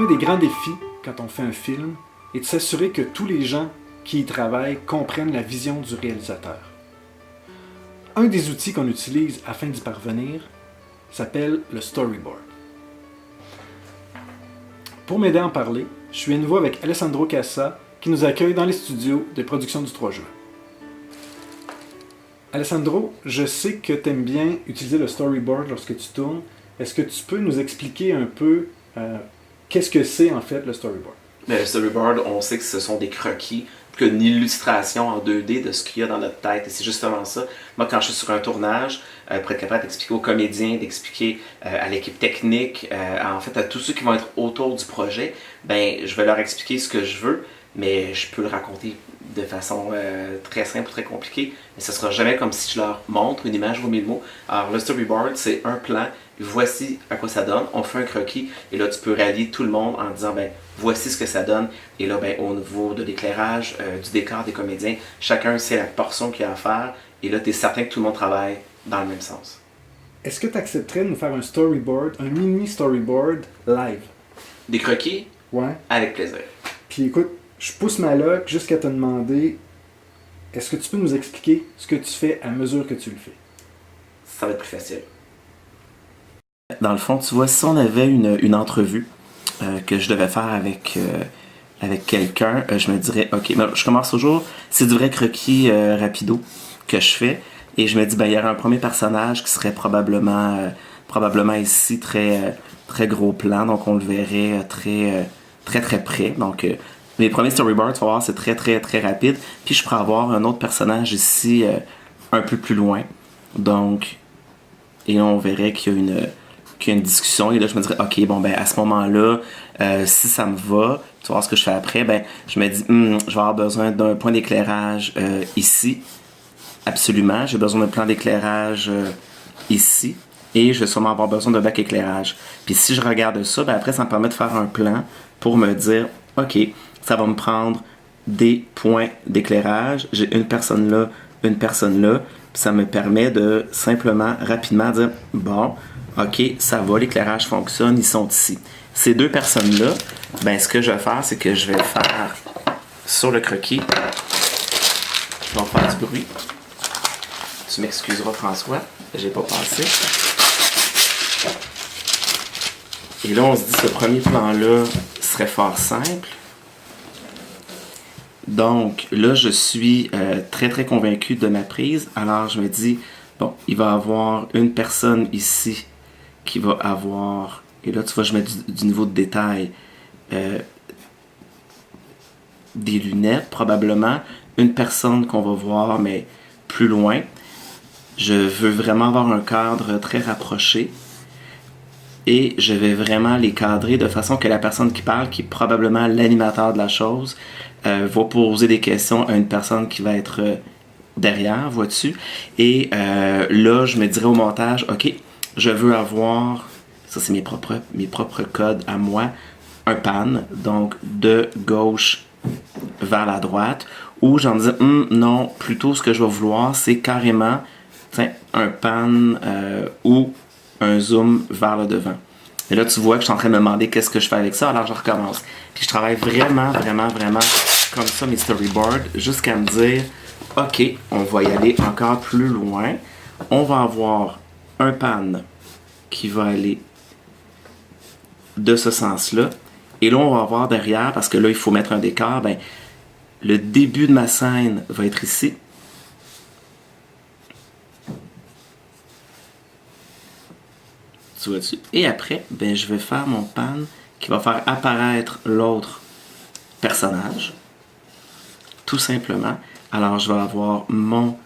Un des grands défis quand on fait un film est de s'assurer que tous les gens qui y travaillent comprennent la vision du réalisateur. Un des outils qu'on utilise afin d'y parvenir s'appelle le storyboard. Pour m'aider à en parler, je suis à nouveau avec Alessandro Cassa qui nous accueille dans les studios de production du 3 juin. Alessandro, je sais que tu aimes bien utiliser le storyboard lorsque tu tournes. Est-ce que tu peux nous expliquer un peu qu'est-ce que c'est en fait le storyboard? Mais le storyboard, on sait que ce sont des croquis, qu'une illustration en 2D de ce qu'il y a dans notre tête. Et c'est justement ça. Moi, quand je suis sur un tournage, pour être capable d'expliquer aux comédiens, d'expliquer à l'équipe technique, en fait à tous ceux qui vont être autour du projet, ben, je vais leur expliquer ce que je veux, mais je peux le raconter de façon très simple, très compliquée, mais ce sera jamais comme si je leur montre une image vaut 1000 mots. Alors le storyboard, c'est un plan, voici à quoi ça donne, on fait un croquis, et là tu peux rallier tout le monde en disant, ben voici ce que ça donne, et là ben au niveau de l'éclairage, du décor des comédiens, chacun sait la portion qu'il y a à faire, et là tu es certain que tout le monde travaille dans le même sens. Est-ce que tu accepterais de nous faire un storyboard, un mini storyboard live? Des croquis? Ouais. Avec plaisir. Puis écoute, je pousse ma loc jusqu'à te demander, est-ce que tu peux nous expliquer ce que tu fais à mesure que tu le fais? Ça va être plus facile. Dans le fond, tu vois, si on avait une entrevue que je devais faire avec quelqu'un, je me dirais, ok, mais je commence toujours, c'est du vrai croquis rapido que je fais, et je me dis, ben, il y aurait un premier personnage qui serait probablement ici, très gros plan, donc on le verrait très près, donc mes premiers storyboards, tu vas voir, c'est très rapide, puis je pourrais avoir un autre personnage ici un peu plus loin, donc, et on verrait qu'il y a une discussion, et là je me dirais, ok, bon ben à ce moment-là, si ça me va, tu vas voir ce que je fais après, ben je me dis, je vais avoir besoin d'un point d'éclairage ici, absolument, j'ai besoin d'un plan d'éclairage ici, et je vais sûrement avoir besoin d'un bac éclairage. Puis si je regarde ça, ben après ça me permet de faire un plan pour me dire, ok, ça va me prendre des points d'éclairage, j'ai une personne là, puis ça me permet de simplement, rapidement dire, bon, ok, ça va, l'éclairage fonctionne, ils sont ici. Ces deux personnes-là, ben ce que je vais faire, c'est que je vais faire sur le croquis, je vais faire du bruit. Tu m'excuseras, François, j'ai pas pensé. Et là, on se dit, ce premier plan-là serait fort simple. Donc, là, je suis très convaincu de ma prise. Alors, je me dis, bon, il va y avoir une personne ici qui va avoir, et là, tu vois, je mets du niveau de détail, des lunettes, probablement. Une personne qu'on va voir, mais plus loin. Je veux vraiment avoir un cadre très rapproché. Et je vais vraiment les cadrer de façon que la personne qui parle, qui est probablement l'animateur de la chose, va poser des questions à une personne qui va être derrière, vois-tu. Et là, je me dirais au montage, ok, je veux avoir, ça c'est mes propres codes à moi, un pan, donc de gauche vers la droite, où j'en disais, non, plutôt ce que je vais vouloir, c'est carrément un pan ou un zoom vers le devant. Et là, tu vois que je suis en train de me demander qu'est-ce que je fais avec ça, alors je recommence. Puis je travaille vraiment comme ça mes storyboards, jusqu'à me dire, ok, on va y aller encore plus loin. On va avoir un pan qui va aller de ce sens-là. Et là, on va avoir derrière, parce que là, il faut mettre un décor, ben, le début de ma scène va être ici. Tu vois-tu? Et après, ben, je vais faire mon pan qui va faire apparaître l'autre personnage. Tout simplement. Alors, je vais avoir mon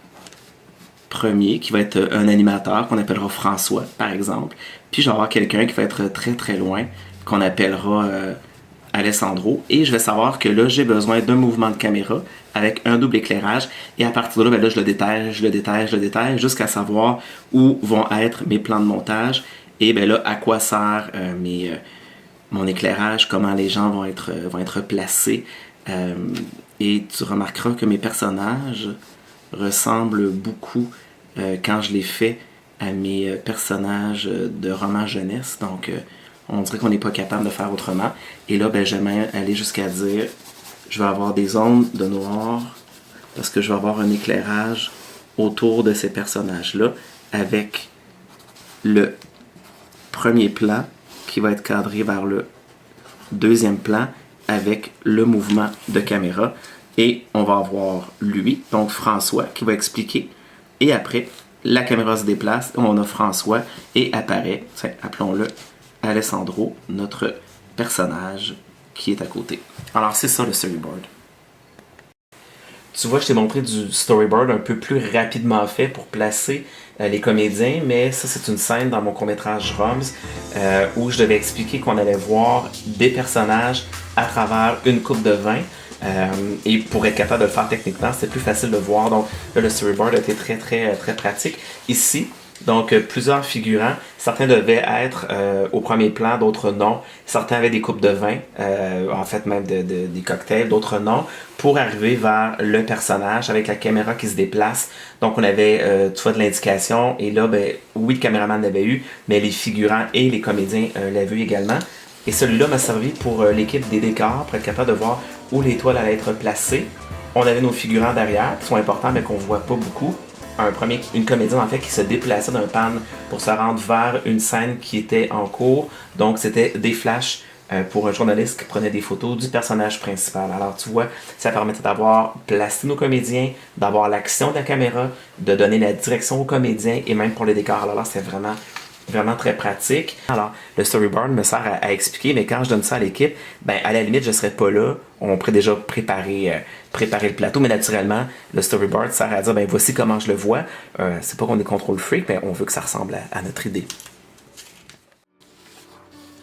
premier qui va être un animateur qu'on appellera François, par exemple. Puis, je vais avoir quelqu'un qui va être très loin, qu'on appellera Alessandro. Et je vais savoir que là, j'ai besoin d'un mouvement de caméra avec un double éclairage. Et à partir de là, ben là, je le détaille jusqu'à savoir où vont être mes plans de montage. Et ben là, à quoi sert mon éclairage, comment les gens vont être placés. Et tu remarqueras que mes personnages ressemblent beaucoup, quand je les fais, à mes personnages de romans jeunesse. Donc, on dirait qu'on n'est pas capable de faire autrement. Et là, ben, j'aimerais aller jusqu'à dire, je vais avoir des ondes de noir parce que je vais avoir un éclairage autour de ces personnages-là avec le premier plan qui va être cadré vers le deuxième plan avec le mouvement de caméra. Et on va avoir lui, donc François, qui va expliquer. Et après, la caméra se déplace, on a François et apparaît, appelons-le Alessandro, notre personnage qui est à côté. Alors c'est ça le storyboard. Tu vois, je t'ai montré du storyboard un peu plus rapidement fait pour placer les comédiens, mais ça c'est une scène dans mon court-métrage Roms où je devais expliquer qu'on allait voir des personnages à travers une coupe de vin. Et pour être capable de le faire techniquement, c'était plus facile de voir. Donc là, le storyboard a été très pratique. Ici, donc plusieurs figurants. Certains devaient être au premier plan, d'autres non. Certains avaient des coupes de vin, en fait même des cocktails, d'autres non, pour arriver vers le personnage avec la caméra qui se déplace. Donc on avait tu vois de l'indication et là, ben, oui, le caméraman l'avait eu, mais les figurants et les comédiens l'avaient eu également. Et celui-là m'a servi pour l'équipe des décors, pour être capable de voir où l'étoile allait être placée. On avait nos figurants derrière, qui sont importants mais qu'on ne voit pas beaucoup. Une comédienne en fait qui se déplaçait d'un pan pour se rendre vers une scène qui était en cours. Donc c'était des flashs pour un journaliste qui prenait des photos du personnage principal. Alors tu vois, ça permettait d'avoir placé nos comédiens, d'avoir l'action de la caméra, de donner la direction aux comédiens et même pour le décor. Alors là, c'était vraiment très pratique. Alors, le storyboard me sert à expliquer, mais quand je donne ça à l'équipe, ben à la limite, je serais pas là. On pourrait déjà préparer le plateau, mais naturellement, le storyboard sert à dire, ben voici comment je le vois. C'est pas qu'on est contrôle freak, mais on veut que ça ressemble à notre idée.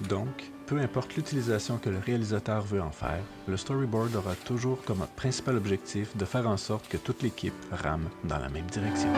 Donc, peu importe l'utilisation que le réalisateur veut en faire, le storyboard aura toujours comme principal objectif de faire en sorte que toute l'équipe rame dans la même direction.